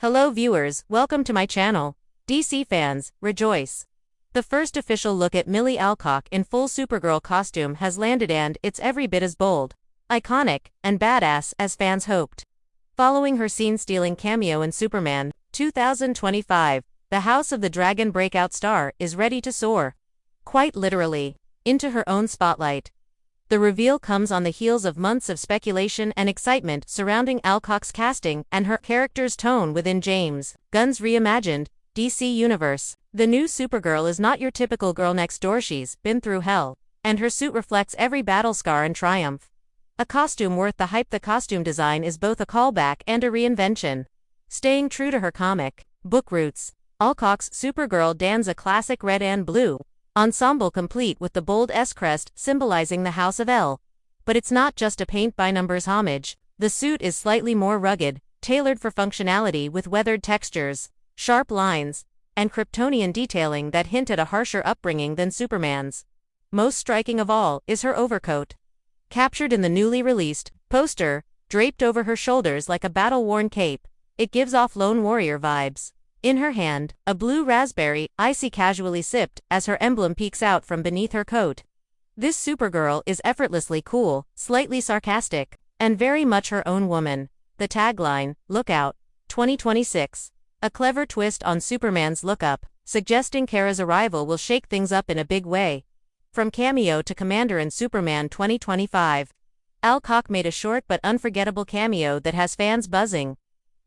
Hello viewers, welcome to my channel. DC fans, rejoice. The first official look at Milly Alcock in full Supergirl costume has landed and it's every bit as bold, iconic, and badass as fans hoped. Following her scene-stealing cameo in Superman 2025, the House of the Dragon breakout star is ready to soar, quite literally, into her own spotlight. The reveal comes on the heels of months of speculation and excitement surrounding Alcock's casting and her character's tone within James Gunn's reimagined DC Universe. The new Supergirl is not your typical girl next door, she's been through hell, and her suit reflects every battle scar and triumph. A costume worth the hype. The costume design is both a callback and a reinvention. Staying true to her comic book roots, Alcock's Supergirl dons a classic red and blue ensemble complete with the bold S-crest symbolizing the House of El. But it's not just a paint-by-numbers homage. The suit is slightly more rugged, tailored for functionality with weathered textures, sharp lines, and Kryptonian detailing that hint at a harsher upbringing than Superman's. Most striking of all is her overcoat. Captured in the newly released poster, draped over her shoulders like a battle-worn cape, it gives off lone warrior vibes. In her hand, a blue raspberry, icy casually sipped as her emblem peeks out from beneath her coat. This Supergirl is effortlessly cool, slightly sarcastic, and very much her own woman. The tagline, "Look Out, 2026," a clever twist on Superman's lookup, suggesting Kara's arrival will shake things up in a big way. From cameo to Commander in Superman 2025, Alcock made a short but unforgettable cameo that has fans buzzing.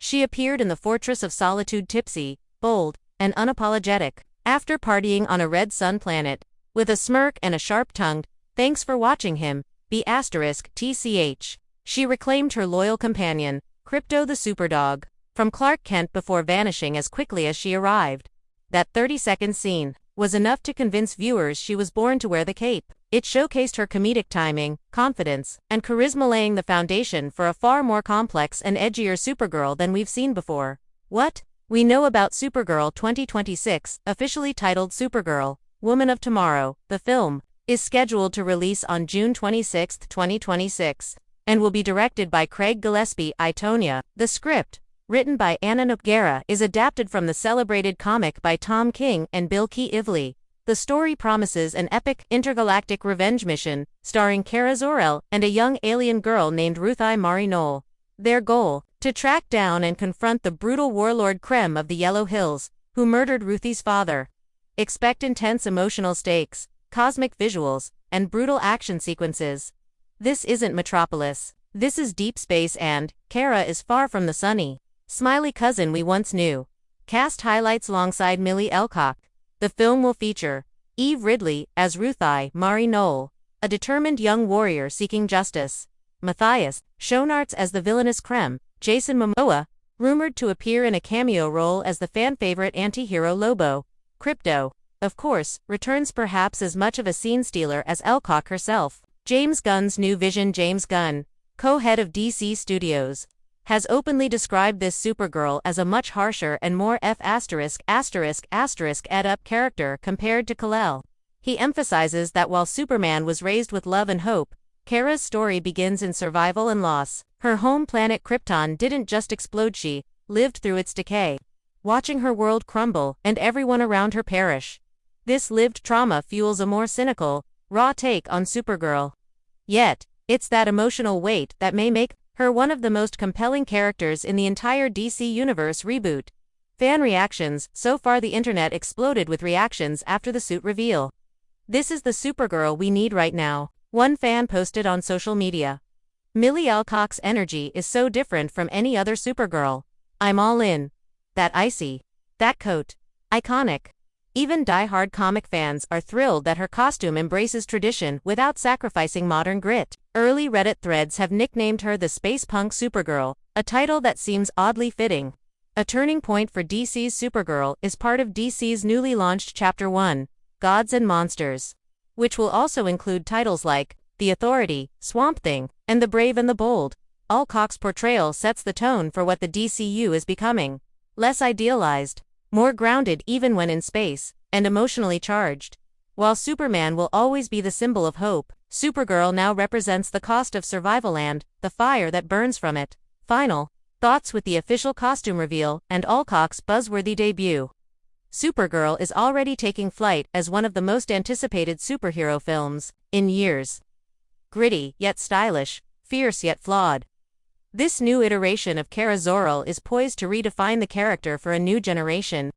She appeared in the Fortress of Solitude tipsy, bold, and unapologetic, after partying on a red sun planet, with a smirk and a sharp-tongued, "Thanks for watching him, B*TCH. She reclaimed her loyal companion, Krypto the Superdog, from Clark Kent before vanishing as quickly as she arrived. That 30-second scene was enough to convince viewers she was born to wear the cape. It showcased her comedic timing, confidence, and charisma, laying the foundation for a far more complex and edgier Supergirl than we've seen before. What we know about Supergirl 2026, officially titled Supergirl, Woman of Tomorrow. The film is scheduled to release on June 26, 2026, and will be directed by Craig Gillespie. The script, written by Anna Noguera, is adapted from the celebrated comic by Tom King and Bill Ively. The story promises an epic, intergalactic revenge mission, starring Kara Zor-El and a young alien girl named Ruthie Mari Noel. Their goal, to track down and confront the brutal warlord Krem of the Yellow Hills, who murdered Ruthie's father. Expect intense emotional stakes, cosmic visuals, and brutal action sequences. This isn't Metropolis. This is deep space, and Kara is far from the sunny, smiley cousin we once knew. Cast highlights alongside Milly Alcock. The film will feature Eve Ridley as Ruthie Mari Noel, a determined young warrior seeking justice; Matthias Schoenaerts as the villainous Krem; Jason Momoa, rumored to appear in a cameo role as the fan-favorite anti-hero Lobo; Krypto, of course, returns, perhaps as much of a scene-stealer as Alcock herself. James Gunn's new vision. James Gunn, co-head of DC Studios, has openly described this Supergirl as a much harsher and more ed-up character compared to Kal-El. He emphasizes that while Superman was raised with love and hope, Kara's story begins in survival and loss. Her home planet Krypton didn't just explode, she lived through its decay, watching her world crumble and everyone around her perish. This lived trauma fuels a more cynical, raw take on Supergirl. Yet, it's that emotional weight that may make her one of the most compelling characters in the entire DC Universe reboot. Fan reactions. So far, the internet exploded with reactions after the suit reveal. "This is the Supergirl we need right now," one fan posted on social media. "Milly Alcock's energy is so different from any other Supergirl. I'm all in. That icy, that coat, iconic." Even die-hard comic fans are thrilled that her costume embraces tradition without sacrificing modern grit. Early Reddit threads have nicknamed her the Space Punk Supergirl, a title that seems oddly fitting. A turning point for DC's Supergirl is part of DC's newly launched Chapter 1, Gods and Monsters, which will also include titles like The Authority, Swamp Thing, and The Brave and the Bold. Alcock's portrayal sets the tone for what the DCU is becoming: less idealized, more grounded even when in space, and emotionally charged. While Superman will always be the symbol of hope, Supergirl now represents the cost of survival and the fire that burns from it. Final Thoughts with the official costume reveal and Alcock's buzzworthy debut. Supergirl is already taking flight as one of the most anticipated superhero films in years. Gritty yet stylish, fierce yet flawed. This new iteration of Kara Zor-El is poised to redefine the character for a new generation,